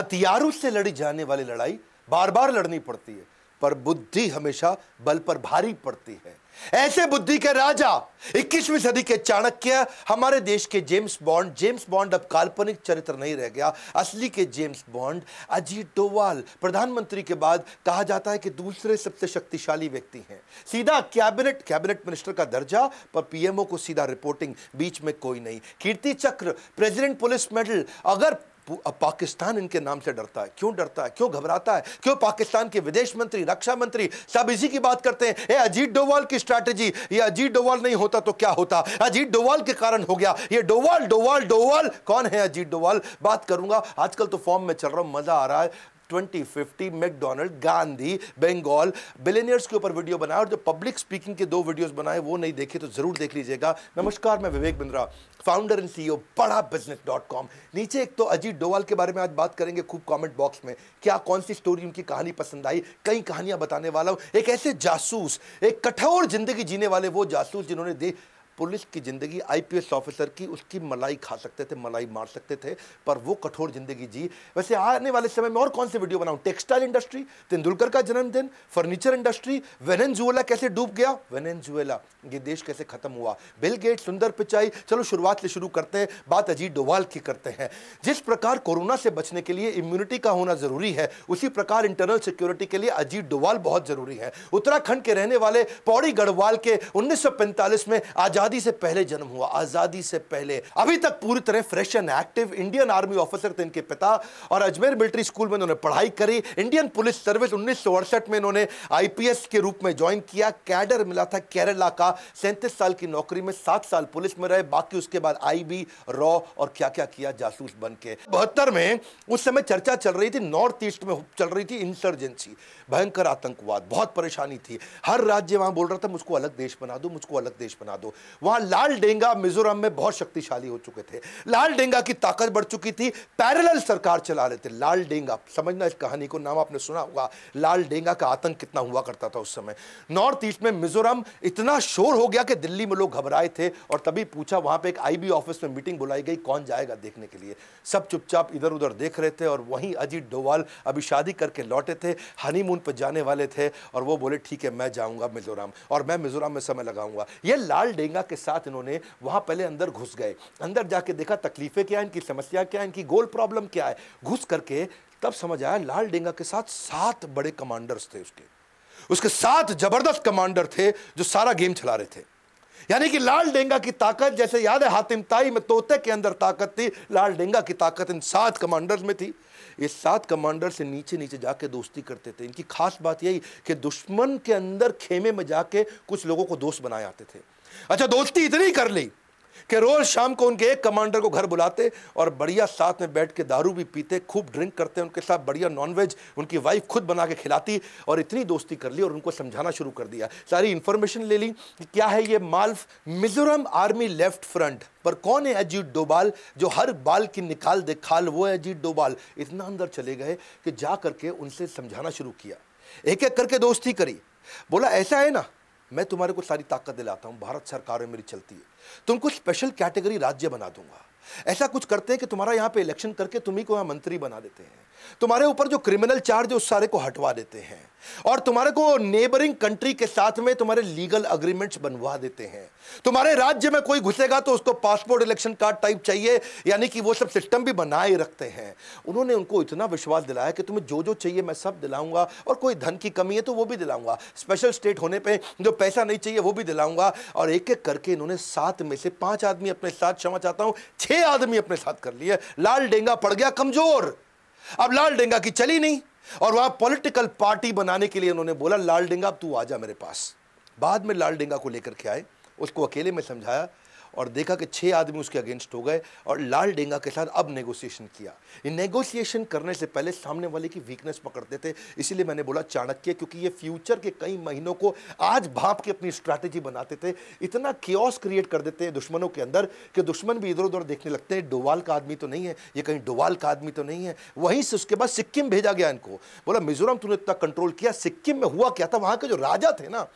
हथियारों से लड़ी जाने वाली लड़ाई बार बार लड़नी पड़ती है, पर बुद्धि हमेशा बल पर भारी पड़ती है। ऐसे बुद्धि के राजा 21वीं सदी के चाणक्य, हमारे देश के जेम्स बॉन्ड अब काल्पनिक चरित्र नहीं रह गया। असली के जेम्स बॉन्ड अजीत डोवाल, प्रधानमंत्री के बाद कहा जाता है कि दूसरे सबसे शक्तिशाली व्यक्ति हैं। सीधा कैबिनेट मिनिस्टर का दर्जा, पर पीएमओ को सीधा रिपोर्टिंग, बीच में कोई नहीं। कीर्ति चक्र, प्रेसिडेंट पुलिस मेडल। अगर पाकिस्तान इनके नाम से डरता है, क्यों डरता है, क्यों घबराता है, क्यों पाकिस्तान के विदेश मंत्री, रक्षा मंत्री सब इसी की बात करते हैं। ये अजीत डोवाल की स्ट्रैटेजी, ये अजीत डोवाल नहीं होता तो क्या होता, अजीत डोवाल के कारण हो गया ये। डोवाल कौन है अजीत डोवाल, बात करूंगा। आजकल तो फॉर्म में चल रहा हूं, मजा आ रहा है। 2050 मैकडॉनल्ड, गांधी, बंगाल, बिलियनियर्स के ऊपर वीडियो बनाया, और जो पब्लिक स्पीकिंग के 2 वीडियोस बनाए वो नहीं देखे तो जरूर देख लीजिएगा। नमस्कार, मैं Vivek Bindra, founder and CEO बड़ाबिजनेस.com। नीचे एक तो अजीत डोवाल के बारे में आज बात करेंगे खूब कमेंट बॉक्स में, क्या कौन सी स्टोरी उनकी कहानी पसंद आई, कई कहानियां बताने वाला हूं। एक ऐसे जासूस, एक कठोर जिंदगी जीने वाले वो जासूस जिन्होंने पुलिस की जिंदगी, आईपीएस ऑफिसर की, उसकी मलाई खा सकते थे, मलाई मार सकते थे, पर वो कठोर जिंदगी जी। वैसे आने वाले समय में और कौन से वीडियो बनाऊं, टेक्सटाइल इंडस्ट्री, तेंदुलकर का जन्मदिन, फर्नीचर इंडस्ट्री, वेनेजुएला कैसे डूब गया, वेनेजुएला ये देश कैसे खत्म हुआ, बिल गेट, सुंदर पिचाई। चलो शुरुआत से शुरू करते हैं, बात अजीत डोवाल की करते हैं। जिस प्रकार कोरोना से बचने के लिए इम्यूनिटी का होना जरूरी है, उसी प्रकार इंटरनल सिक्योरिटी के लिए अजीत डोवाल बहुत जरूरी है। उत्तराखंड के रहने वाले पौड़ी गढ़वाल के 1945 में आजादी से पहले जन्म हुआ, आजादी से पहले, अभी तक पूरी तरह fresh and active. Indian army officer थे इनके पिता, और अजमेर मिलिट्री स्कूल में इन्होंने पढ़ाई करी। इंडियन पुलिस सर्विस 1968 में इन्होंने आईपीएस के रूप में ज्वाइन किया। कैडर मिला था केरला का, 37 साल की नौकरी में 7 साल पुलिस में रहे, बाकी उसके बाद आईबी, रॉ और क्या क्या किया जासूस बन के। 72 में उस समय चर्चा चल रही थी, नॉर्थ ईस्ट में चल रही थी इंसर्जेंसी, भयंकर आतंकवाद, बहुत परेशानी थी। हर राज्य वहां बोल रहा था मुझको अलग देश बना दो, मुझको अलग देश बना दो। वहां लाल डेंगा मिजोरम में बहुत शक्तिशाली हो चुके थे, लाल डेंगा की ताकत बढ़ चुकी थी, पैरेलल सरकार चला रहे थे। लाल डेंगा, समझना इस कहानी को, नाम आपने सुना होगा, लाल डेंगा का आतंक कितना हुआ करता था उस समय। नॉर्थ ईस्ट में मिजोरम इतना शोर हो गया कि दिल्ली में लोग घबराए थे, और तभी पूछा, वहां पे एक आईबी ऑफिस में मीटिंग बुलाई गई, कौन जाएगा देखने के लिए। सब चुपचाप इधर उधर देख रहे थे, और वहीं अजीत डोवाल अभी शादी करके लौटे थे, हनीमून पर जाने वाले थे, और वो बोले ठीक है मैं जाऊंगा मिजोरम, और मैं मिजोरम में समय लगाऊंगा। ये लाल डेंगा के साथ इन्होंने वहां पहले अंदर घुस गए, अंदर जाके देखा तकलीफें क्या है, इनकी समस्या क्या है, इनकी गोल प्रॉब्लम क्या है। घुस करके तब समझ आया लाल डेंगा के साथ 7 बड़े कमांडर्स थे, उसके 7 जबरदस्त कमांडर थे जो सारा गेम चला रहे थे। यानी कि लाल डेंगा की ताकत, जैसे याद है हातिम ताई में तोते के अंदर ताकत थी, लाल डेंगा की ताकत इन 7 कमांडर्स में थी। ये 7 कमांडर से नीचे नीचे जाके दोस्ती करते थे। इनकी खास बात यही कि दुश्मन के अंदर खेमे में जाके कुछ लोगों को दोस्त बनाए आते थे। अच्छा, दोस्ती इतनी कर ली कि रोज शाम को उनके एक कमांडर को घर बुलाते और बढ़िया साथ में बैठ के दारू भी पीते, खूब ड्रिंक करते, उनके साथ बढ़िया नॉनवेज उनकी वाइफ खुद बना के खिलाती, और इतनी दोस्ती कर ली और उनको समझाना शुरू कर दिया। सारी इंफॉर्मेशन ले ली कि क्या है ये माल्फ। मिजोरम आर्मी लेफ्ट फ्रंट पर कौन है अजीत डोवाल, जो हर बाल की निकाल दे खाल, वो है अजीत डोवाल। इतना अंदर चले गए कि जा करके उनसे समझाना शुरू किया, एक एक करके दोस्ती करी। बोला ऐसा है ना, मैं तुम्हारे को सारी ताकत दिलाता हूं, भारत सरकार में मेरी चलती है, तुमको स्पेशल कैटेगरी राज्य बना दूंगा। ऐसा कुछ करते हैं कि तुम्हारा यहां पे इलेक्शन करके तुम्ही को यहां मंत्री बना देते हैं, तुम्हारे ऊपर जो क्रिमिनल चार्ज है उस सारे को हटवा देते हैं, और तुम्हारे को नेबरिंग कंट्री के साथ में तुम्हारे लीगल अग्रीमेंट्स बनवा देते हैं। तुम्हारे राज्य में कोई घुसेगा तो उसको पासपोर्ट इलेक्शन कार्ड टाइप चाहिए, यानी कि वो सब सिस्टम भी बनाए रखते हैं। उन्होंने उनको इतना विश्वास दिलाया कि तुम्हें जो जो चाहिए मैं सब दिलाऊंगा, और कोई धन की कमी है तो वो भी दिलाऊंगा, स्पेशल स्टेट होने पे जो पैसा नहीं चाहिए वो भी दिलाऊंगा। और एक एक करके इन्होंने 7 में से 5 आदमी अपने साथ, क्षमा चाहता हूं 6 आदमी अपने साथ कर लिए। लाल डेंगा पड़ गया कमजोर, अब लाल डेंगा की चली नहीं, और वहां पॉलिटिकल पार्टी बनाने के लिए उन्होंने बोला लाल डेंगा अब तू आजा मेरे पास। बाद में लाल डेंगा को लेकर के आए, उसको अकेले में समझाया, और देखा कि 6 आदमी उसके अगेंस्ट हो गए, और लाल डेंगा के साथ अब नेगोशिएशन किया। ये नेगोशिएशन करने से पहले सामने वाले की वीकनेस पकड़ते थे, इसीलिए मैंने बोला चाणक्य, क्योंकि ये फ्यूचर के कई महीनों को आज भाप के अपनी स्ट्रैटेजी बनाते थे। इतना कियोस क्रिएट कर देते हैं दुश्मनों के अंदर कि दुश्मन भी इधर उधर देखने लगते हैं, डोवाल का आदमी तो नहीं है ये, कहीं डोवाल का आदमी तो नहीं है। वहीं से उसके बाद सिक्किम भेजा गया इनको, बोला मिजोरम तूने इतना कंट्रोल किया, सिक्किम में हुआ क्या था, वहां के जो राजा थे ना,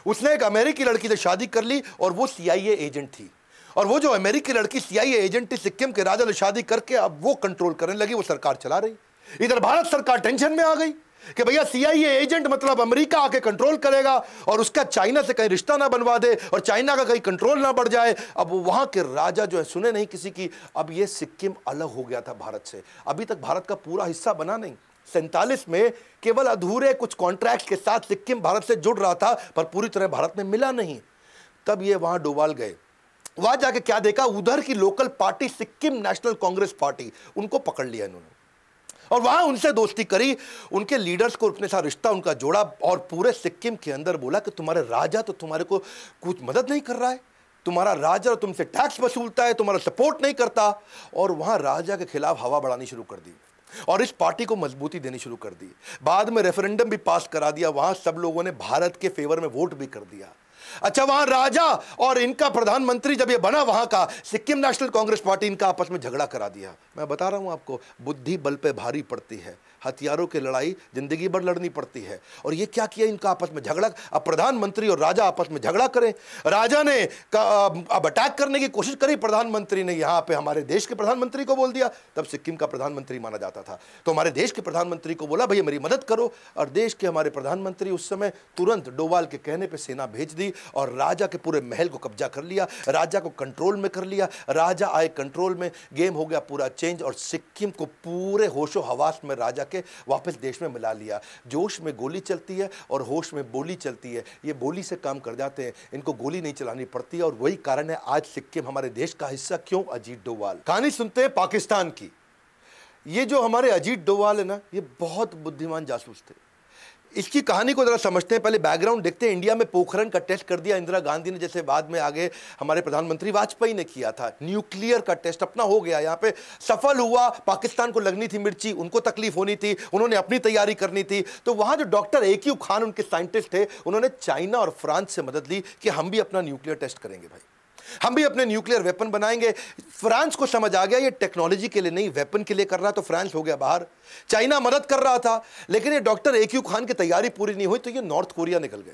उसने एक अमेरिकी लड़की से शादी कर ली, और वो CIA एजेंट थी, और वो जो अमेरिकी लड़की CIA एजेंट थी, सिक्किम के राजा से शादी करके अब वो कंट्रोल करने लगी, वो सरकार चला रही। इधर भारत सरकार टेंशन में आ गई कि भैया सीआईए एजेंट मतलब अमेरिका आके कंट्रोल करेगा और उसका चाइना से कहीं रिश्ता ना बनवा दे और चाइना का कहीं कंट्रोल ना बढ़ जाए। अब वहां के राजा जो है सुने नहीं किसी की। अब ये सिक्किम अलग हो गया था भारत से, अभी तक भारत का पूरा हिस्सा बना नहीं। 47 में केवल अधूरे कुछ कॉन्ट्रैक्ट के साथ सिक्किम भारत से जुड़ रहा था, पर पूरी तरह भारत में मिला नहीं। तब ये वहां डोवाल गए, वहां जाके क्या देखा, उधर की local party Sikkim national Congress party, उनको पकड़ लिया इन्होंने और वहां उनसे दोस्ती करी, उनके लीडर्स को अपने साथ रिश्ता उनका जोड़ा और पूरे सिक्किम के अंदर बोला कि तुम्हारे राजा तो तुम्हारे को कुछ मदद नहीं कर रहा है, तुम्हारा राजा तुमसे टैक्स वसूलता है, तुम्हारा सपोर्ट नहीं करता। और वहां राजा के खिलाफ हवा बढ़ानी शुरू कर दी और इस पार्टी को मजबूती देनी शुरू कर दी। बाद में रेफरेंडम भी पास करा दिया, वहां सब लोगों ने भारत के फेवर में वोट भी कर दिया। अच्छा, वहां राजा और इनका प्रधानमंत्री जब ये बना वहां का सिक्किम नेशनल कांग्रेस पार्टी, इनका आपस में झगड़ा करा दिया। मैं बता रहा हूं आपको, बुद्धि बल पे भारी पड़ती है, हथियारों की लड़ाई जिंदगी भर लड़नी पड़ती है। और ये क्या किया, इनका आपस में झगड़ा। अब प्रधानमंत्री और राजा आपस में झगड़ा करें, राजा ने अब अटैक करने की कोशिश करी, प्रधानमंत्री ने यहां पे हमारे देश के प्रधानमंत्री को बोल दिया। तब सिक्किम का प्रधानमंत्री माना जाता था, तो हमारे देश के प्रधानमंत्री को बोला भैया मेरी मदद करो। और देश के हमारे प्रधानमंत्री उस समय तुरंत डोवाल के कहने पर सेना भेज दी और राजा के पूरे महल को कब्जा कर लिया, राजा को कंट्रोल में कर लिया। राजा आए कंट्रोल में, गेम हो गया पूरा चेंज और सिक्किम को पूरे होशो हवास में राजा के वापस देश में मिला लिया। जोश में गोली चलती है और होश में बोली चलती है, ये बोली से काम कर जाते हैं, इनको गोली नहीं चलानी पड़ती है। और वही कारण है आज सिक्किम हमारे देश का हिस्सा क्यों। अजीत डोवाल। कहानी सुनते हैं पाकिस्तान की। ये जो हमारे अजीत डोवाल है ना, ये बहुत बुद्धिमान जासूस थे। इसकी कहानी को जरा समझते हैं, पहले बैकग्राउंड देखते हैं। इंडिया में पोखरण का टेस्ट कर दिया इंदिरा गांधी ने, जैसे बाद में आगे हमारे प्रधानमंत्री वाजपेयी ने किया था। न्यूक्लियर का टेस्ट अपना हो गया, यहाँ पे सफल हुआ। पाकिस्तान को लगनी थी मिर्ची, उनको तकलीफ होनी थी, उन्होंने अपनी तैयारी करनी थी। तो वहां जो डॉक्टर AQ खान उनके साइंटिस्ट थे, उन्होंने चाइना और फ्रांस से मदद ली कि हम भी अपना न्यूक्लियर टेस्ट करेंगे भाई, हम भी अपने न्यूक्लियर वेपन बनाएंगे। फ्रांस को समझ आ गया ये टेक्नोलॉजी के लिए नहीं वेपन के लिए कर रहा, तो फ्रांस हो गया बाहर। चाइना मदद कर रहा था, लेकिन ये डॉक्टर AQ खान की तैयारी पूरी नहीं हुई, तो ये नॉर्थ कोरिया निकल गए।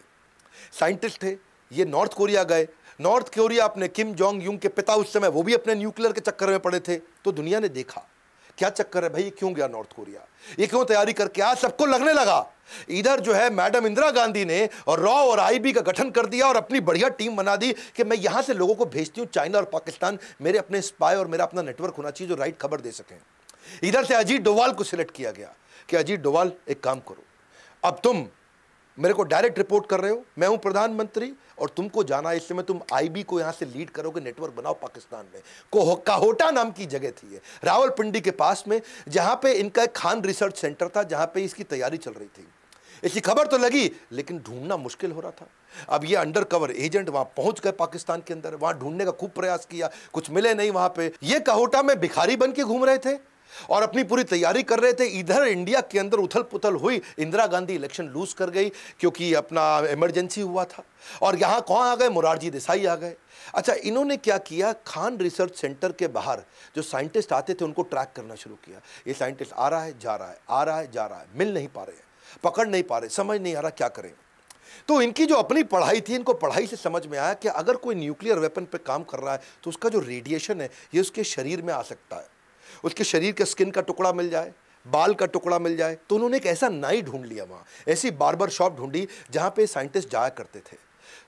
साइंटिस्ट थे ये, नॉर्थ कोरिया गए। नॉर्थ कोरिया अपने किम जोंग यूंग के पिता उस समय, वो भी अपने न्यूक्लियर के चक्कर में पड़े थे। तो दुनिया ने देखा क्या चक्कर है भाई, ये क्यों गया नॉर्थ कोरिया, ये क्यों तैयारी करके। आज सबको लगने लगा इधर जो है मैडम इंदिरा गांधी ने और रॉ और IB का गठन कर दिया और अपनी बढ़िया टीम बना दी कि मैं यहां से लोगों को भेजती हूं चाइना और पाकिस्तान, मेरे अपने स्पाई और मेरा अपना नेटवर्क होना चाहिए जो राइट खबर दे सकें। इधर से अजीत डोवाल को सिलेक्ट किया गया कि अजीत डोवाल एक काम करो, अब तुम मेरे को डायरेक्ट रिपोर्ट कर रहे हो, मैं हूं प्रधानमंत्री और तुमको जाना है, इस समय तुम IB को यहां से लीड करोगे, नेटवर्क बनाओ पाकिस्तान में। काहोटा नाम की जगह थी ये, रावलपिंडी के पास में, जहां पे इनका एक खान रिसर्च सेंटर था, जहां पे इसकी तैयारी चल रही थी। इसकी खबर तो लगी लेकिन ढूंढना मुश्किल हो रहा था। अब ये अंडर कवर एजेंट वहां पहुंच गए पाकिस्तान के अंदर, वहां ढूंढने का खूब प्रयास किया, कुछ मिले नहीं वहां पे। ये काहोटा में भिखारी बन के घूम रहे थे और अपनी पूरी तैयारी कर रहे थे। इधर इंडिया के अंदर उथल पुथल हुई, इंदिरा गांधी इलेक्शन लूज कर गई क्योंकि अपना इमरजेंसी हुआ था। और यहां कौन आ गए, मोरारजी देसाई आ गए। अच्छा, इन्होंने क्या किया, खान रिसर्च सेंटर के बाहर जो साइंटिस्ट आते थे उनको ट्रैक करना शुरू किया। ये साइंटिस्ट आ रहा है जा रहा है, आ रहा है जा रहा है, मिल नहीं पा रहे हैं, पकड़ नहीं पा रहे, समझ नहीं आ रहा क्या करें। तो इनकी जो अपनी पढ़ाई थी, इनको पढ़ाई से समझ में आया कि अगर कोई न्यूक्लियर वेपन पे काम कर रहा है तो उसका जो रेडिएशन है ये उसके शरीर में आ सकता है, उसके शरीर के स्किन का टुकड़ा मिल जाए, बाल का टुकड़ा मिल जाए। तो उन्होंने एक ऐसा नाई ढूंढ लिया, वहाँ ऐसी बार्बर शॉप ढूंढी जहाँ पे साइंटिस्ट जाया करते थे।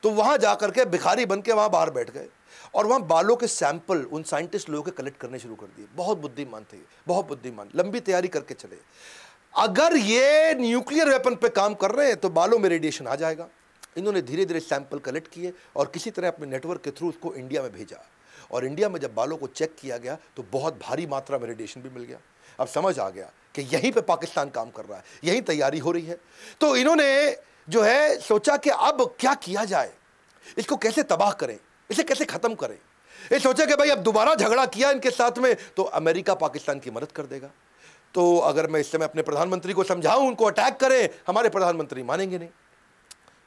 तो वहाँ जा करके भिखारी बन के वहाँ बाहर बैठ गए और वहाँ बालों के सैंपल उन साइंटिस्ट लोगों के कलेक्ट करने शुरू कर दिए। बहुत बुद्धिमान थे, बहुत बुद्धिमान, लंबी तैयारी करके चले। अगर ये न्यूक्लियर वेपन पे काम कर रहे हैं तो बालों में रेडिएशन आ जाएगा। इन्होंने धीरे धीरे सैंपल कलेक्ट किए और किसी तरह अपने नेटवर्क के थ्रू उसको इंडिया में भेजा। और इंडिया में जब बालों को चेक किया गया तो बहुत भारी मात्रा में रेडिएशन भी मिल गया। अब समझ आ गया कि यहीं पे पाकिस्तान काम कर रहा है, यहीं तैयारी हो रही है। तो इन्होंने जो है सोचा कि अब क्या किया जाए, इसको कैसे तबाह करें, इसे कैसे खत्म करें। ये सोचा कि भाई अब दोबारा झगड़ा किया इनके साथ में तो अमेरिका पाकिस्तान की मदद कर देगा। तो अगर मैं इस समय अपने प्रधानमंत्री को समझाऊं उनको अटैक करें, हमारे प्रधानमंत्री मानेंगे नहीं।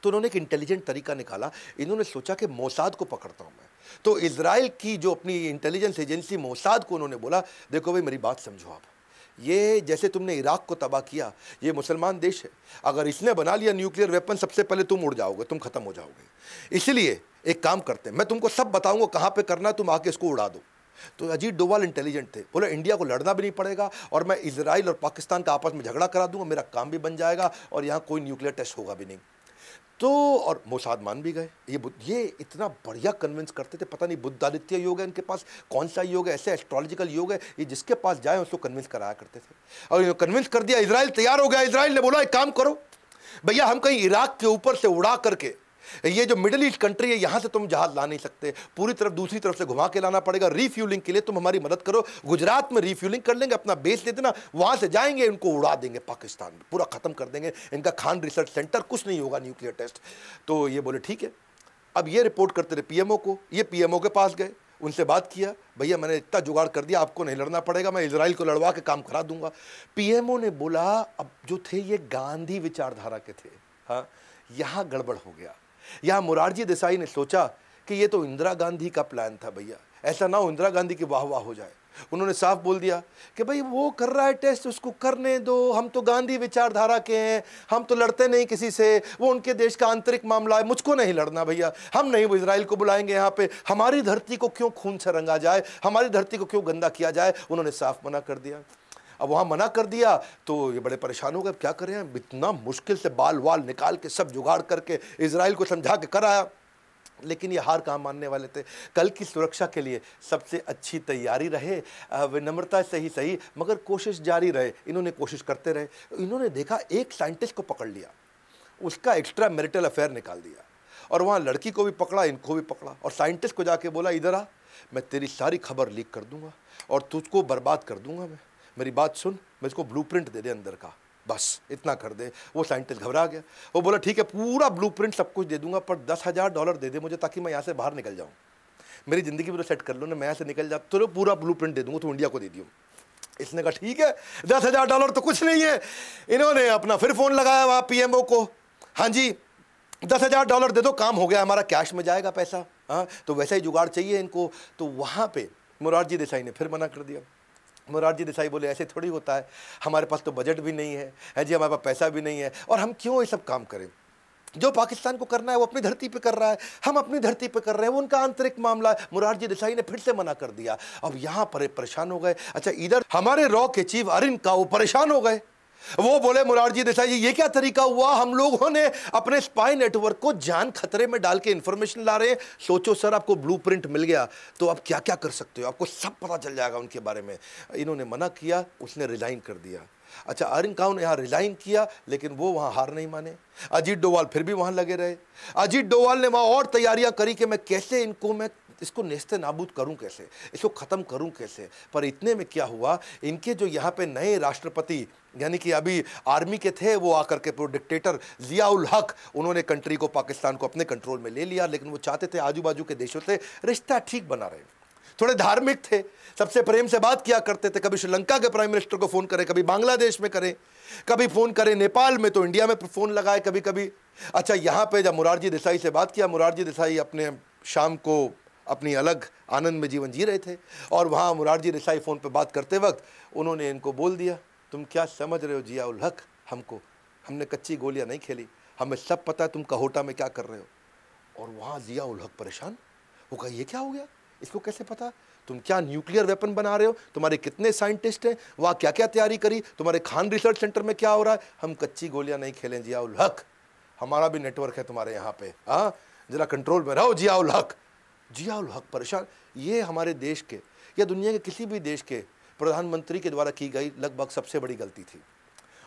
तो उन्होंने एक इंटेलिजेंट तरीका निकाला। इन्होंने सोचा कि मोसाद को पकड़ता हूं मैं। तो इजराइल की जो अपनी इंटेलिजेंस एजेंसी मोसाद को उन्होंने बोला, देखो भाई मेरी बात समझो आप, ये जैसे तुमने इराक को तबाह किया, ये मुसलमान देश है, अगर इसने बना लिया न्यूक्लियर वेपन सबसे पहले तुम उड़ जाओगे, तुम खत्म हो जाओगे। इसलिए एक काम करते हैं, मैं तुमको सब बताऊंगा कहां पे करना, तुम आके इसको उड़ा दो। तो अजीत डोभाल इंटेलिजेंट थे, बोले इंडिया को लड़ना भी नहीं पड़ेगा और मैं इजराइल और पाकिस्तान का आपस में झगड़ा करा दूंगा, मेरा काम भी बन जाएगा और यहाँ कोई न्यूक्लियर टेस्ट होगा भी नहीं। तो और मोसाद मान भी गए। ये इतना बढ़िया कन्विंस करते थे, पता नहीं बुद्धादित्य योग है इनके पास, कौन सा योग है, ऐसे एस्ट्रोलॉजिकल योग है, ये जिसके पास जाए उसको कन्विंस कराया करते थे। और कन्विंस कर दिया, इजराइल तैयार हो गया। इजराइल ने बोला एक काम करो भैया, हम कहीं इराक के ऊपर से उड़ा करके, ये जो मिडिल ईस्ट कंट्री है यहां से तुम जहाज ला नहीं सकते, पूरी तरफ दूसरी तरफ से घुमा के लाना पड़ेगा, रीफ्यूलिंग के लिए तुम हमारी मदद करो, गुजरात में रीफ्यूलिंग कर लेंगे, अपना बेस दे देना, वहां से जाएंगे, इनको उड़ा देंगे पाकिस्तान में, पूरा खत्म कर देंगे इनका खान रिसर्च सेंटर, कुछ नहीं होगा न्यूक्लियर टेस्ट। तो ये बोले ठीक है। अब ये रिपोर्ट करते रहे पीएमओ को, ये पीएमओ के पास गए, उनसे बात किया, भैया मैंने इतना जुगाड़ कर दिया, आपको नहीं लड़ना पड़ेगा, मैं इजराइल को लड़वा के काम करा दूंगा। पीएमओ ने बोला, अब जो थे ये गांधी विचारधारा के थे, हाँ यहां गड़बड़ हो गया। यहां मोरारजी देसाई ने सोचा कि ये तो इंदिरा गांधी का प्लान था भैया, ऐसा ना हो इंदिरा गांधी की वाह वाह हो जाए। उन्होंने साफ बोल दिया कि भाई वो कर रहा है टेस्ट, उसको करने दो, हम तो गांधी विचारधारा के हैं, हम तो लड़ते नहीं किसी से, वो उनके देश का आंतरिक मामला है, मुझको नहीं लड़ना भैया, हम नहीं वो इजराइल को बुलाएंगे यहाँ पे, हमारी धरती को क्यों खून से रंगा जाए, हमारी धरती को क्यों गंदा किया जाए। उन्होंने साफ मना कर दिया। अब वहाँ मना कर दिया तो ये बड़े परेशान हो गए, क्या कर रहे हैं, इतना मुश्किल से बाल वाल निकाल के सब जुगाड़ करके इजराइल को समझा के कराया, लेकिन ये हार कहाँ मानने वाले थे। कल की सुरक्षा के लिए सबसे अच्छी तैयारी रहे, विनम्रता से ही सही मगर कोशिश जारी रहे। इन्होंने कोशिश करते रहे। इन्होंने देखा एक साइंटिस्ट को पकड़ लिया, उसका एक्स्ट्रा मैरिटल अफेयर निकाल दिया और वहाँ लड़की को भी पकड़ा, इनको भी पकड़ा और साइंटिस्ट को जाके बोला इधर आ, मैं तेरी सारी खबर लीक कर दूंगा और तुझको बर्बाद कर दूंगा, मैं मेरी बात सुन, मैं इसको ब्लूप्रिंट दे दे अंदर का, बस इतना कर दे। वो साइंटिस्ट घबरा गया, वो बोला ठीक है पूरा ब्लूप्रिंट सब कुछ दे दूंगा पर $10,000 दे दे मुझे ताकि मैं यहाँ से बाहर निकल जाऊँ, मेरी ज़िंदगी भी तो सेट कर लो ना, मैं यहाँ से निकल जाता तो पूरा ब्लूप्रिंट दे दूंगा, तो इंडिया को दे दियो। इसने कहा ठीक है, $10,000 तो कुछ नहीं है। इन्होंने अपना फिर फ़ोन लगाया वहाँ पीएमओ को, हाँ जी $10,000 दे दो, काम हो गया हमारा, कैश में जाएगा पैसा, हाँ तो वैसा ही जुगाड़ चाहिए इनको। तो वहाँ पर मोरारजी देसाई ने फिर मना कर दिया। मोरारजी देसाई बोले ऐसे थोड़ी होता है, हमारे पास तो बजट भी नहीं है जी, हमारे पास पैसा भी नहीं है और हम क्यों ये सब काम करें, जो पाकिस्तान को करना है वो अपनी धरती पे कर रहा है, हम अपनी धरती पे कर रहे हैं, वो उनका आंतरिक मामला है। मोरारजी देसाई ने फिर से मना कर दिया। अब यहाँ पर परेशान हो गए। अच्छा इधर हमारे रॉ के चीफ अरिन का वो परेशान हो गए, वो बोले मोरारजी देसाई जी ये क्या तरीका हुआ, हम लोगों ने अपने स्पाई नेटवर्क को जान खतरे में डाल के इंफॉर्मेशन ला रहे हैं, सोचो सर आपको ब्लूप्रिंट मिल गया तो आप क्या क्या कर सकते हो, आपको सब पता चल जाएगा उनके बारे में। इन्होंने मना किया, उसने रिजाइन कर दिया। अच्छा अरिन खान ने यहाँ रिजाइन किया लेकिन वो वहाँ हार नहीं माने, अजीत डोभाल फिर भी वहाँ लगे रहे। अजीत डोभाल ने वहाँ और तैयारियां करी कि मैं कैसे मैं इसको नेस्ते नाबूद करूं, कैसे इसको ख़त्म करूं कैसे। पर इतने में क्या हुआ, इनके जो यहाँ पे नए राष्ट्रपति यानी कि अभी आर्मी के थे, वो आकर के पूरे डिक्टेटर जिया उल हक, उन्होंने कंट्री को, पाकिस्तान को अपने कंट्रोल में ले लिया। लेकिन वो चाहते थे आजू बाजू के देशों से रिश्ता ठीक बना रहे, थोड़े धार्मिक थे, सबसे प्रेम से बात किया करते थे, कभी श्रीलंका के प्राइम मिनिस्टर को फ़ोन करें, कभी बांग्लादेश में करें, कभी फ़ोन करें नेपाल में, तो इंडिया में फ़ोन लगाए कभी कभी। अच्छा यहाँ पे जब मोरारजी देसाई से बात किया, मोरारजी देसाई अपने शाम को अपनी अलग आनंद में जीवन जी रहे थे और वहाँ मोरारजी देसाई फ़ोन पे बात करते वक्त उन्होंने इनको बोल दिया तुम क्या समझ रहे हो जिया उल हक, हमने कच्ची गोलियाँ नहीं खेली, हमें सब पता है तुम कहोटा में क्या कर रहे हो। और वहाँ जिया उल हक परेशान, वो कहा ये क्या हो गया, इसको कैसे पता, तुम क्या न्यूक्लियर वेपन बना रहे हो, तुम्हारे कितने साइंटिस्ट हैं, वहाँ क्या क्या तैयारी करी, तुम्हारे खान रिसर्च सेंटर में क्या हो रहा है। हम कच्ची गोलियाँ नहीं खेलें जिया उल हक, हमारा भी नेटवर्क है तुम्हारे यहाँ पे, हाँ जरा कंट्रोल में रहो जिया उल हक। जिया उल हक परेशान। ये हमारे देश के या दुनिया के किसी भी देश के प्रधानमंत्री के द्वारा की गई लगभग सबसे बड़ी गलती थी।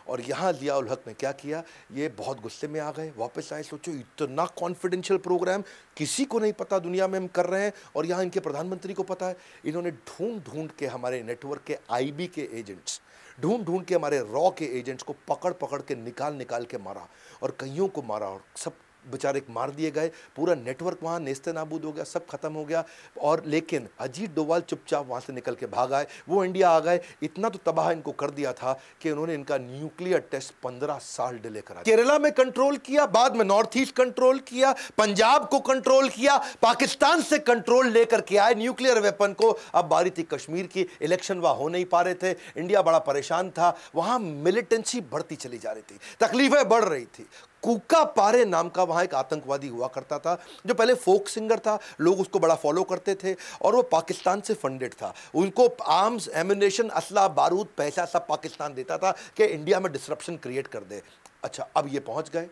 और यहाँ जिया उल हक ने क्या किया, ये बहुत गुस्से में आ गए, वापस आए। सोचो इतना कॉन्फिडेंशियल प्रोग्राम किसी को नहीं पता दुनिया में हम कर रहे हैं और यहाँ इनके प्रधानमंत्री को पता है। इन्होंने ढूंढ ढूंढ के हमारे नेटवर्क के आईबी के एजेंट्स, ढूंढ ढूंढ के हमारे रॉ के एजेंट्स को पकड़ पकड़ के निकाल के मारा और कईयों को मारा और सब बेचारे मार दिए गए, पूरा नेटवर्क वहाँ नेस्ते नाबूद हो गया, सब खत्म हो गया। और लेकिन अजीत डोभाल चुपचाप वहाँ से निकल के भाग आए, वो इंडिया आ गए। इतना तो तबाह इनको कर दिया था कि उन्होंने इनका न्यूक्लियर टेस्ट 15 साल डिले करा। केरला में कंट्रोल किया, बाद में नॉर्थ ईस्ट कंट्रोल किया, पंजाब को कंट्रोल किया, पाकिस्तान से कंट्रोल लेकर के आए न्यूक्लियर वेपन को। अब बारी थी कश्मीर की, इलेक्शन वहाँ हो नहीं पा रहे थे, इंडिया बड़ा परेशान था, वहाँ मिलिटेंसी बढ़ती चली जा रही थी, तकलीफें बढ़ रही थी, कूका पारे नाम का वहां एक आतंकवादी हुआ करता था, जो पहले फोक सिंगर था, लोग उसको बड़ा फॉलो करते थे, और वो पाकिस्तान से फंडेड था। उनको आर्म्स, एम्युनिशन, असला, बारूद, पैसा सब पाकिस्तान देता था कि इंडिया में डिसरप्शन क्रिएट कर दे। अच्छा, अब ये पहुंच गए।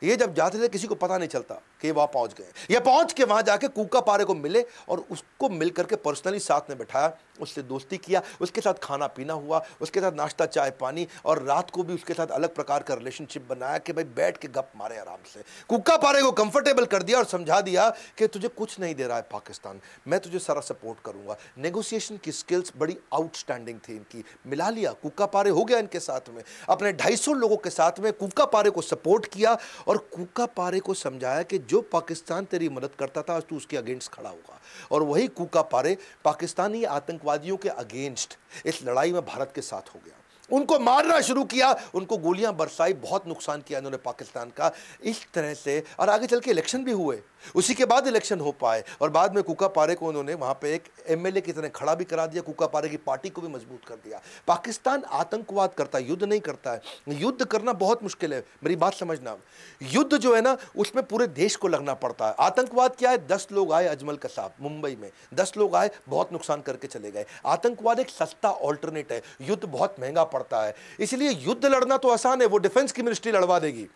ये जब जाते थे किसी को पता नहीं चलता कि वहां पहुंच गए। ये पहुंच के वहां जाके कूका पारे को मिले और उसको मिल करके पर्सनली साथ में बैठाया, उससे दोस्ती किया, उसके साथ खाना पीना हुआ, उसके साथ नाश्ता चाय पानी, और रात को भी उसके साथ अलग प्रकार का रिलेशनशिप बनाया कि भाई बैठ के गप मारे आराम से। कूका पारे को कंफर्टेबल कर दिया और समझा दिया कि तुझे कुछ नहीं दे रहा है पाकिस्तान, मैं तुझे सारा सपोर्ट करूंगा। नेगोशिएशन की स्किल्स बड़ी आउटस्टैंडिंग थी इनकी। मिला लिया, कूका पारे हो गया इनके साथ में, अपने 250 लोगों के साथ में कूका पारे को सपोर्ट किया और कूका पारे को समझाया कि जो पाकिस्तान तेरी मदद करता था आज तू उसके अगेंस्ट खड़ा होगा। और वही कूका पारे पाकिस्तानी आतंकवादियों के अगेंस्ट इस लड़ाई में भारत के साथ हो गया। उनको मारना शुरू किया, उनको गोलियां बरसाई, बहुत नुकसान किया इन्होंने पाकिस्तान का। इस तरह से और आगे चल के इलेक्शन भी हुए, उसी के बाद इलेक्शन हो पाए, और बाद में कूका पारे को उन्होंने वहां पे एक एमएलए की तरह खड़ा भी करा दिया, कूका पारे की पार्टी को भी मजबूत कर दिया। पाकिस्तान आतंकवाद करता है, युद्ध नहीं करता है। युद्ध करना बहुत मुश्किल है, मेरी बात समझना। युद्ध जो है ना, उसमें पूरे देश को लगना पड़ता है। आतंकवाद क्या है, 10 लोग आए अजमल कसाब मुंबई में, 10 लोग आए, बहुत नुकसान करके चले गए। आतंकवाद एक सस्ता ऑल्टरनेट है, युद्ध बहुत महंगा पड़ता है। इसलिए युद्ध लड़ना तो आसान है, वो डिफेंस की मिनिस्ट्री लड़वा देगी,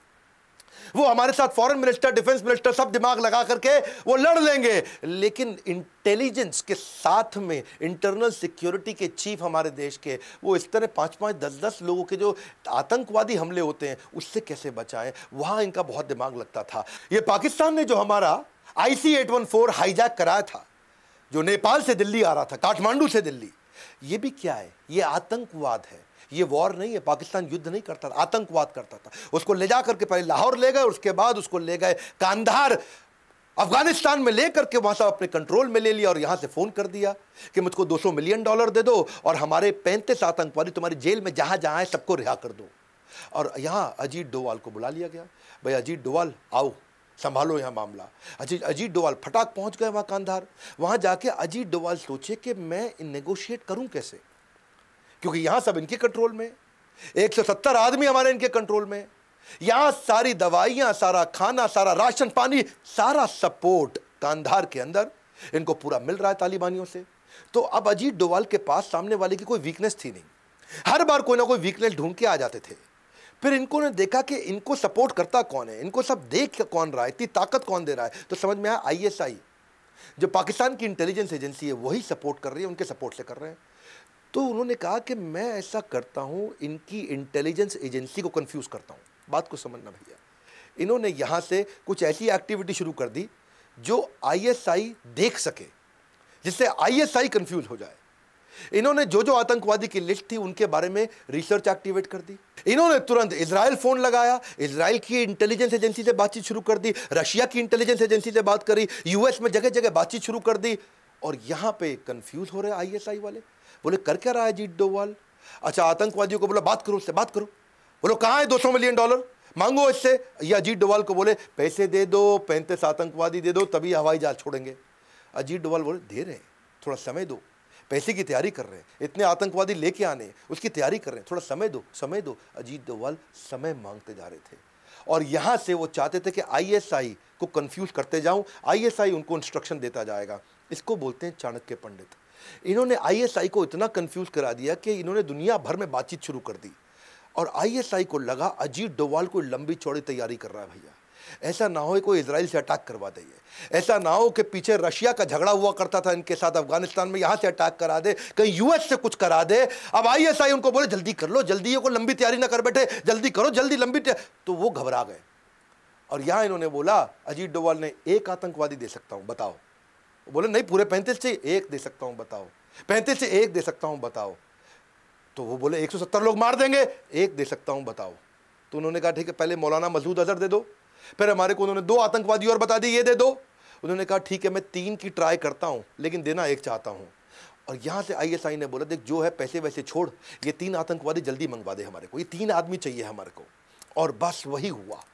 वो हमारे साथ फॉरेन मिनिस्टर, डिफेंस मिनिस्टर सब दिमाग लगा करके वो लड़ लेंगे। लेकिन इंटेलिजेंस के साथ में इंटरनल सिक्योरिटी के चीफ हमारे देश के, वो इस तरह 5-5, 10-10 लोगों के जो आतंकवादी हमले होते हैं उससे कैसे बचाएं, वहां इनका बहुत दिमाग लगता था। ये पाकिस्तान ने जो हमारा IC-814 हाईजैक कराया था, जो नेपाल से दिल्ली आ रहा था, काठमांडू से दिल्ली, ये भी क्या है, ये आतंकवाद है। ये वॉर नहीं है, पाकिस्तान युद्ध नहीं करता था, आतंकवाद करता था। उसको ले जा करके पहले लाहौर ले गए, उसके बाद उसको ले गए कांधार अफगानिस्तान में ले करके वहां से अपने कंट्रोल में ले लिया, और यहां से फोन कर दिया कि मुझको $200 मिलियन दे दो और हमारे 35 आतंकवादी तुम्हारी जेल में जहां जहां है सबको रिहा कर दो। और यहां अजीत डोवाल को बुला लिया गया, भाई अजीत डोवाल आओ संभालो यहां मामला। अजीत डोवाल फटाक पहुंच गए वहां कांधार। वहां जाके अजीत डोवाल सोचे कि मैं नेगोशिएट करूं कैसे, क्योंकि यहां सब इनके कंट्रोल में, 170 आदमी हमारे इनके कंट्रोल में, यहां सारी दवाइयां, सारा खाना, सारा राशन पानी, सारा सपोर्ट कांधार के अंदर इनको पूरा मिल रहा है तालिबानियों से। तो अब अजीत डोवाल के पास सामने वाले की कोई वीकनेस थी नहीं, हर बार कोई ना कोई वीकनेस ढूंढ के आ जाते थे। फिर इनको ने देखा कि इनको सपोर्ट करता कौन है, इनको सब देख कौन रहा है, इतनी ताकत कौन दे रहा है, तो समझ में आया ISI जो पाकिस्तान की इंटेलिजेंस एजेंसी है वही सपोर्ट कर रही है, उनके सपोर्ट से कर रहे हैं। तो उन्होंने कहा कि मैं ऐसा करता हूं, इनकी इंटेलिजेंस एजेंसी को कंफ्यूज करता हूं। बात को समझना भैया, इन्होंने यहां से कुछ ऐसी एक्टिविटी शुरू कर दी जो ISI देख सके, जिससे ISI कंफ्यूज हो जाए। इन्होंने जो जो आतंकवादी की लिस्ट थी उनके बारे में रिसर्च एक्टिवेट कर दी। इन्होंने तुरंत इजराइल फोन लगाया, इजराइल की इंटेलिजेंस एजेंसी से बातचीत शुरू कर दी, रशिया की इंटेलिजेंस एजेंसी से बात करी, US में जगह जगह बातचीत शुरू कर दी। और यहां पे कंफ्यूज हो रहे ISI वाले, बोले कर क्या रहा है अजीत डोवाल। अच्छा, आतंकवादियों को बोला बात करो, उससे बात करो, बोलो कहां है $200 मिलियन मांगो इससे। ये अजीत डोवाल को बोले पैसे दे दो, 35 आतंकवादी दे दो, तभी हवाई जहाज छोड़ेंगे। अजीत डोवाल बोले दे रहे हैं, थोड़ा समय दो, पैसे की तैयारी कर रहे हैं, इतने आतंकवादी लेके आने, उसकी तैयारी कर रहे हैं, थोड़ा समय दो, समय दो। अजीत डोवाल समय मांगते जा रहे थे, और यहां से वो चाहते थे कि ISI को कंफ्यूज करते जाऊं, ISI उनको इंस्ट्रक्शन देता जाएगा। इसको बोलते हैं चाणक्य पंडित। इन्होंने ISI को इतना कंफ्यूज करा दिया कि इन्होंने दुनिया भर में बातचीत शुरू कर दी, और ISI को लगा अजीत डोवाल को लंबी चौड़ी तैयारी कर रहा है भैया, ऐसा ना हो कोई इजराइल से अटैक करवा दे, ऐसा ना हो कि पीछे रशिया का झगड़ा हुआ करता था इनके साथ अफगानिस्तान में, यहां से अटैक करा दे, कहीं US से कुछ करा दे। अब ISI उनको बोले जल्दी कर लो, जल्दी, ये को लंबी तैयारी ना कर बैठे, जल्दी करो, जल्दी लंबी तो वो घबरा गए। और यहां इन्होंने बोला, अजीत डोवाल ने, एक आतंकवादी दे सकता हूं, बताओ। बोले नहीं, पूरे 35 से एक दे सकता हूं, बताओ। 35 से एक दे सकता हूं, बताओ। तो वो बोले 170 लोग मार देंगे, एक दे सकता हूं, बताओ। तो उन्होंने कहा ठीक है, पहले मौलाना मसूद अजहर दे दो। फिर हमारे को उन्होंने 2 आतंकवादी और बता दी, ये दे दो। उन्होंने कहा ठीक है, मैं 3 की ट्राई करता हूं, लेकिन देना एक चाहता हूं। और यहां से ISI ने बोला देख जो है पैसे वैसे छोड़, ये 3 आतंकवादी जल्दी मंगवा दे हमारे को, ये 3 आदमी चाहिए हमारे को। और बस वही हुआ।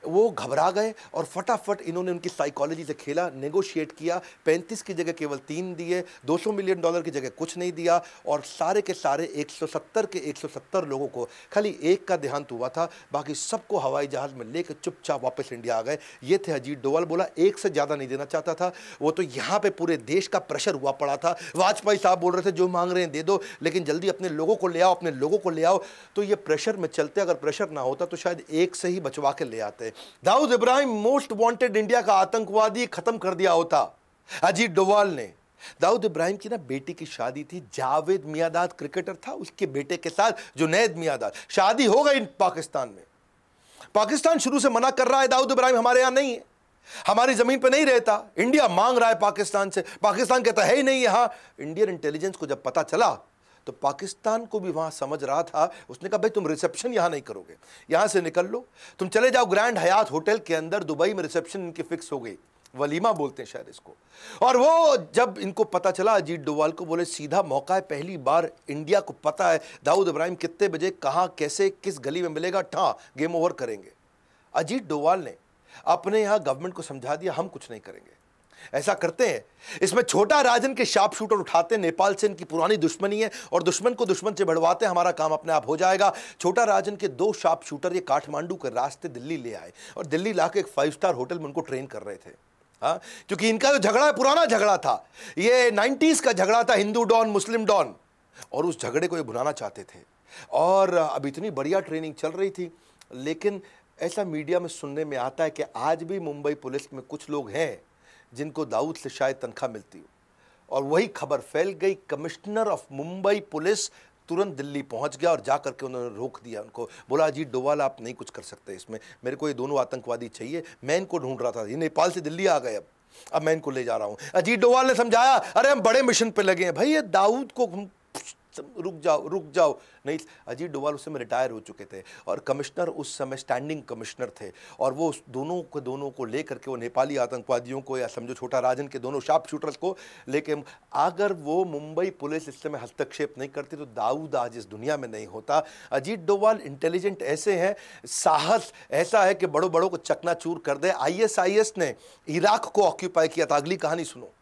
वो घबरा गए और फटाफट इन्होंने उनकी साइकोलॉजी से खेला, नेगोशिएट किया, 35 की जगह केवल 3 दिए, $200 मिलियन की जगह कुछ नहीं दिया और सारे के सारे 170 के 170 लोगों को, खाली एक का देहांत हुआ था, बाकी सबको हवाई जहाज में लेकर चुपचाप वापस इंडिया आ गए। ये थे अजीत डोवाल। बोला एक से ज़्यादा नहीं देना चाहता था वो, तो यहाँ पे पूरे देश का प्रेशर हुआ पड़ा था। वाजपेयी साहब बोल रहे थे जो मांग रहे हैं दे दो, लेकिन जल्दी अपने लोगों को ले आओ, अपने लोगों को ले आओ। तो ये प्रेशर में चलते, अगर प्रेशर ना होता तो शायद एक से ही बचवा के ले आते। Dawood Ibrahim most wanted India का आतंकवादी खत्म कर दिया होता अजीत डोवाल ने। दाऊद इब्राहिम की ना बेटी की शादी थी, जावेद मियांदाद क्रिकेटर था, उसके बेटे के साथ जुनैद मियांदाद, शादी हो गई पाकिस्तान में। पाकिस्तान शुरू से मना कर रहा है दाऊद इब्राहिम हमारे यहां नहीं है, हमारी जमीन पे नहीं रहता। इंडिया मांग रहा है पाकिस्तान से, पाकिस्तान कहता है ही नहीं यहां। इंडियन इंटेलिजेंस को जब पता चला तो पाकिस्तान को भी वहां समझ रहा था, उसने कहा भाई तुम रिसेप्शन यहां नहीं करोगे, यहां से निकल लो, तुम चले जाओ ग्रैंड हयात होटल के अंदर, दुबई में रिसेप्शन इनकी फिक्स हो गई, वलीमा बोलते हैं शायद इसको। और वो जब इनको पता चला अजीत डोवाल को, बोले सीधा मौका है, पहली बार इंडिया को पता है दाऊद इब्राहिम कितने बजे कहां कैसे किस गली में मिलेगा, ठा गेम ओवर करेंगे। अजीत डोवाल ने अपने यहां गवर्नमेंट को समझा दिया हम कुछ नहीं करेंगे, ऐसा करते हैं, इसमें छोटा राजन के शार्प शूटर उठाते, नेपाल से इनकी पुरानी दुश्मनी है और दुश्मन को दुश्मन से बढ़वाते, हमारा काम अपने आप हो जाएगा। छोटा राजन के 2 शार्प शूटर ये काठमांडू के रास्ते दिल्ली ले आए और दिल्ली लाके एक 5 स्टार होटल में उनको ट्रेन कर रहे थे। हाँ, क्योंकि इनका जो झगड़ा है पुराना झगड़ा था, ये 90s का झगड़ा था, हिंदू डॉन मुस्लिम डॉन, और उस झगड़े को ये भुनाना चाहते थे। और अब इतनी बढ़िया ट्रेनिंग चल रही थी, लेकिन ऐसा मीडिया में सुनने में आता है कि आज भी मुंबई पुलिस में कुछ लोग हैं जिनको दाऊद से शायद तनख्वाह मिलती हो। और वही खबर फैल गई, कमिश्नर ऑफ मुंबई पुलिस तुरंत दिल्ली पहुंच गया और जाकर के उन्होंने रोक दिया उनको, बोला अजीत डोवाल आप नहीं कुछ कर सकते इसमें, मेरे को ये दोनों आतंकवादी चाहिए, मैं इनको ढूंढ रहा था, ये नेपाल से दिल्ली आ गए, अब मैं इनको ले जा रहा हूं। अजीत डोवाल ने समझाया अरे हम बड़े मिशन पे लगे हैं भाई, ये दाऊद को रुक जाओ नहीं। अजीत डोवाल उस समय रिटायर हो चुके थे और कमिश्नर उस समय स्टैंडिंग कमिश्नर थे, और वो उस दोनों को लेकर के वो नेपाली आतंकवादियों को, या समझो छोटा राजन के दोनों शार्प शूटर्स को लेके, अगर वो मुंबई पुलिस इस समय हस्तक्षेप नहीं करती तो दाऊद आज इस दुनिया में नहीं होता। अजीत डोवाल इंटेलिजेंट ऐसे हैं, साहस ऐसा है कि बड़ों बड़ों को चकनाचूर कर दे। ISIS ने इराक को ऑक्यूपाई किया था, अगली कहानी सुनो।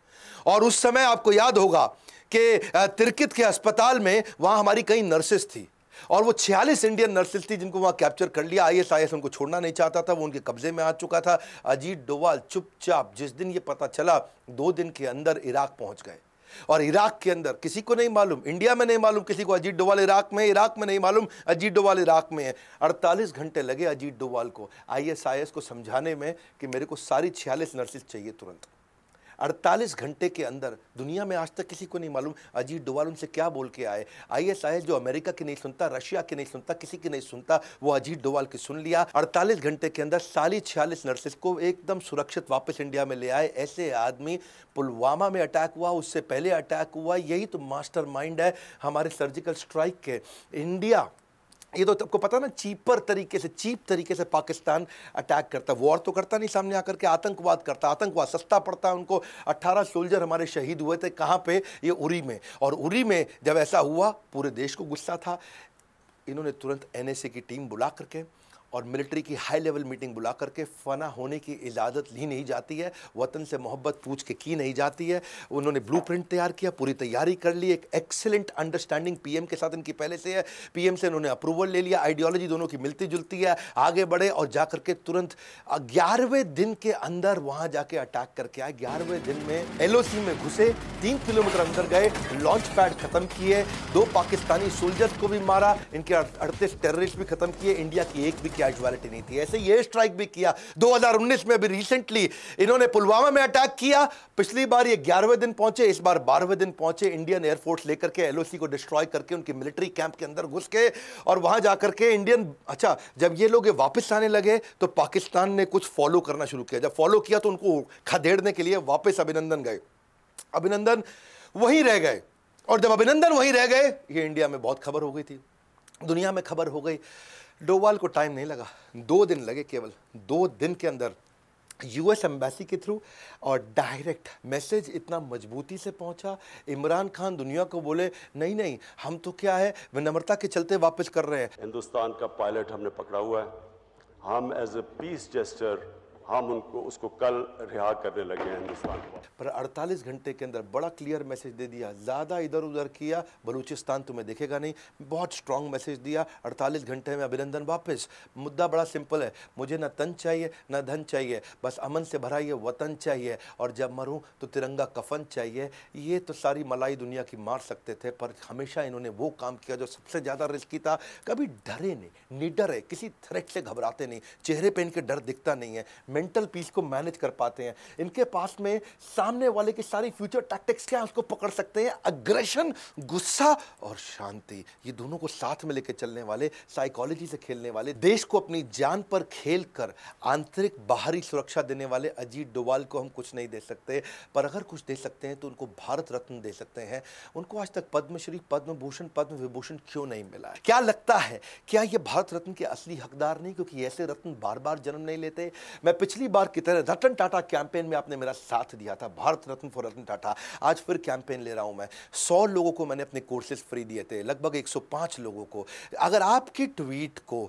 और उस समय आपको याद होगा कि तिरकित के अस्पताल में वहां हमारी कई नर्सेस थी और वो 46 इंडियन नर्सेस थी जिनको वहां कैप्चर कर लिया। ISIS उनको छोड़ना नहीं चाहता था, वो उनके कब्जे में आ चुका था। अजीत डोवाल चुपचाप, जिस दिन ये पता चला 2 दिन के अंदर इराक पहुंच गए, और इराक के अंदर किसी को नहीं मालूम, इंडिया में नहीं मालूम किसी को अजीत डोवाल इराक में, इराक में नहीं मालूम अजीत डोवाल इराक में है। 48 घंटे लगे अजीत डोवाल को ISIS को समझाने में कि मेरे को सारी 46 नर्सेस चाहिए तुरंत। 48 घंटे के अंदर, दुनिया में आज तक किसी को नहीं मालूम अजीत डोवाल उनसे क्या बोल के आए। ISIS जो अमेरिका की नहीं सुनता, रशिया की नहीं सुनता, किसी की नहीं सुनता, वो अजीत डोवाल की सुन लिया। 48 घंटे के अंदर सारी 46 नर्सेस को एकदम सुरक्षित वापस इंडिया में ले आए। ऐसे आदमी, पुलवामा में अटैक हुआ, उससे पहले अटैक हुआ, यही तो मास्टरमाइंड है हमारे सर्जिकल स्ट्राइक के। इंडिया, ये तो आपको पता ना, चीप तरीके से पाकिस्तान अटैक करता, वॉर तो करता नहीं सामने आकर के, आतंकवाद करता, आतंकवाद सस्ता पड़ता है उनको। 18 सोल्जर हमारे शहीद हुए थे, कहाँ पे, ये उरी में। और उरी में जब ऐसा हुआ पूरे देश को गुस्सा था, इन्होंने तुरंत NSA की टीम बुला करके और मिलिट्री की हाई लेवल मीटिंग बुला करके, फना होने की इजाज़त ली नहीं जाती है, वतन से मोहब्बत पूछ के की नहीं जाती है। उन्होंने ब्लूप्रिंट तैयार किया, पूरी तैयारी कर ली, एक एक्सीलेंट अंडरस्टैंडिंग PM के साथ इनकी पहले से है, PM से इन्होंने अप्रूवल ले लिया, आइडियोलॉजी दोनों की मिलती जुलती है, आगे बढ़े और जाकर के तुरंत 11वें दिन के अंदर वहाँ जाके अटैक करके आए। 11वें दिन में LOC में घुसे, 3 किलोमीटर अंदर गए, लॉन्च पैड खत्म किए, 2 पाकिस्तानी सोल्जर्स को भी मारा, इनके 38 टेररिस्ट भी खत्म किए, इंडिया की एक भी कैजुअलिटी नहीं थी। ऐसे ये स्ट्राइक भी किया 2019 में, अभी रिसेंटली इन्होंने पुलवामा में अटैक किया। पिछली बार ये 11वें दिन पहुंचे, इस बार 12वें दिन पहुंचे, इंडियन एयरफोर्स लेकर के LOC को डिस्ट्रॉय करके उनके मिलिट्री कैंप के अंदर घुस के, और वहां जाकर के इंडियन, अच्छा जब ये लोग वापस आने लगे तो पाकिस्तान ने कुछ फॉलो करना शुरू किया। जब फॉलो किया तो उनको खदेड़ने के लिए वापस अभिनंदन गए, अभिनंदन वहीं रह गए, और जब अभिनंदन वहीं रह गए, ये इंडिया में बहुत खबर हो गई थी, दुनिया में खबर हो गई। डोवाल को टाइम नहीं लगा, 2 दिन लगे, केवल 2 दिन के अंदर US एम्बेसी के थ्रू और डायरेक्ट मैसेज इतना मजबूती से पहुंचा। इमरान खान दुनिया को बोले नहीं हम तो क्या है, विनम्रता के चलते वापस कर रहे हैं। हिंदुस्तान का पायलट हमने पकड़ा हुआ है, हम एज ए पीस जेस्टर हम उनको उसको कल रिहा करने लगे हैं हिंदुस्तान को। पर 48 घंटे के अंदर बड़ा क्लियर मैसेज दे दिया, ज़्यादा इधर उधर किया बलूचिस्तान तुम्हें दिखेगा नहीं, बहुत स्ट्रांग मैसेज दिया। 48 घंटे में अभिनंदन वापस। मुद्दा बड़ा सिंपल है, मुझे ना तन चाहिए ना धन चाहिए, बस अमन से भरा ये वतन चाहिए, और जब मरूं तो तिरंगा कफन चाहिए। ये तो सारी मलाई दुनिया की मार सकते थे, पर हमेशा इन्होंने वो काम किया जो सबसे ज़्यादा रिस्की था। कभी डरे नहीं, निडर है, किसी थ्रेट से घबराते नहीं, चेहरे पे इनके डर दिखता नहीं है, मेंटल पीस को मैनेज कर पाते हैं। इनके पास में सामने वाले की सारी फ्यूचर टैक्टिक्स क्या है उसको पकड़ सकते हैं। अग्रेशन, गुस्सा और शांति, ये दोनों को साथ में लेकर चलने वाले, साइकोलॉजी से खेलने वाले, देश को अपनी जान पर खेलकर आंतरिक बाहरी सुरक्षा देने वाले अजीत डोभाल को हम कुछ नहीं दे सकते, पर अगर कुछ दे सकते हैं तो उनको भारत रत्न दे सकते हैं। उनको आज तक पद्मश्री, पद्म भूषण, पद्म विभूषण क्यों नहीं मिला है? क्या लगता है, क्या ये भारत रत्न के असली हकदार नहीं, क्योंकि ऐसे रत्न बार बार जन्म नहीं लेते? मैं पिछली बार की तरह रतन टाटा कैंपेन में आपने मेरा साथ दिया था, भारत रत्न फॉर रतन टाटा। आज फिर कैंपेन ले रहा हूं मैं। 100 लोगों को मैंने अपने कोर्सेज फ्री दिए थे, लगभग 105 लोगों को। अगर आपकी ट्वीट को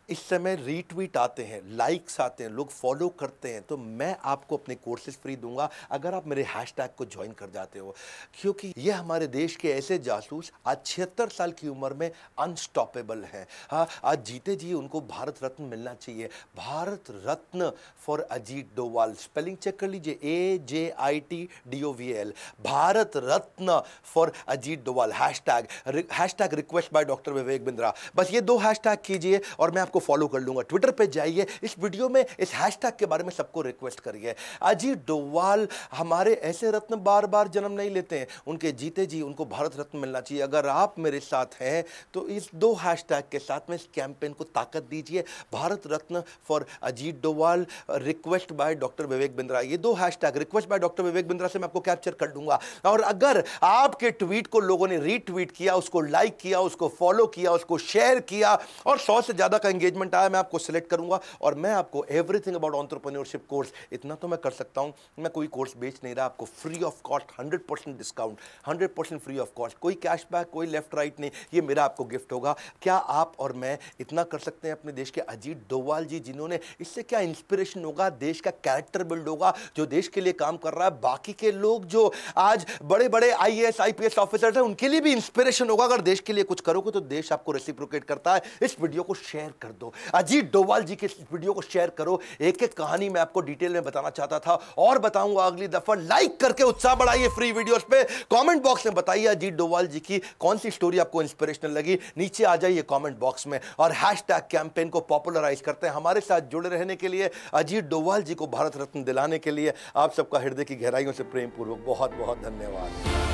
इस समय रीट्वीट आते हैं, लाइक्स आते हैं, लोग फॉलो करते हैं, तो मैं आपको अपने कोर्सेज फ्री दूंगा अगर आप मेरे हैशटैग को ज्वाइन कर जाते हो। क्योंकि ये हमारे देश के ऐसे जासूस आज 76 साल की उम्र में अनस्टॉपेबल हैं। हाँ, आज जीते जी उनको भारत रत्न मिलना चाहिए। Bharat Ratna for Ajit Doval, spelling check कर लीजिए, AJITDOVAL, Bharat Ratna for Ajit Doval. Hashtag request by doctor Vivek Bindra. बस ये 2 हैशटैग कीजिए और मैं आपको फॉलो कर लूंगा। ट्विटर पे जाइए, इस वीडियो में इस हैशटैग के बारे में सबको रिक्वेस्ट करिए। अजीत डोभाल हमारे ऐसे रत्न बार बार जन्म नहीं लेते हैं, उनके जीते जी उनको भारत रत्न मिलना चाहिए। अगर आप मेरे साथ हैं तो इस 2 हैशटैग के साथ में इस कैंपेन को ताकत दीजिए। Bharat Ratna for Ajit Doval, request by doctor Vivek Bindra. ये 2 hashtag request by doctor Vivek Bindra से मैं आपको कैप्चर कर लूंगा। और अगर आपके ट्वीट को लोगों ने रीट्वीट किया, उसको लाइक किया, उसको फॉलो किया, उसको शेयर किया और 100 से ज्यादा का एंगेजमेंट आया, मैं आपको सिलेक्ट करूंगा और मैं आपको एवरीथिंग अबाउट एंटरप्रेन्योरशिप कोर्स, इतना तो मैं कर सकता हूं, मैं कोई कोर्स बेच नहीं रहा, आपको free of cost 100% discount, 100% free of cost, कोई कैशबैक, कोई लेफ्ट राइट नहीं, ये मेरा आपको गिफ्ट होगा। क्या आप और मैं इतना कर सकते हैं अपने देश के अजीत डोभाल जी, जिन्होंने, इससे क्या इंस्पिरेशन होगा, देश का कैरेक्टर बिल्ड होगा, जो देश के लिए काम कर रहा है। बाकी के लोग जो आज बड़े बड़े IAS IPS ऑफिसर्स हैं, उनके लिए भी इंस्पिरेशन होगा। अगर देश के लिए कुछ करोगे तो देश आपको रेसिप्रोकेट करता है। इस वीडियो को शेयर कर दो, अजीत डोभाल जी के इस वीडियो को शेयर करो। एक एक कहानी मैं आपको डिटेल में बताना चाहता था और बताऊंगा अगली दफा। लाइक करके उत्साह बढ़ाइए फ्री वीडियोस पे। कमेंट बॉक्स में बताइए अजीत डोभाल जी की कौन सी स्टोरी आपको इंस्पिरेशनल लगी, नीचे आ जाइए कमेंट बॉक्स में और हैशटैग कैंपेन को पॉपुलराइज करते हैं। हमारे साथ जुड़े रहने के लिए, अजीत डोभाल जी को भारत रत्न दिलाने के लिए आप सबका हृदय की गहराइयों से प्रेम पूर्वक बहुत बहुत धन्यवाद।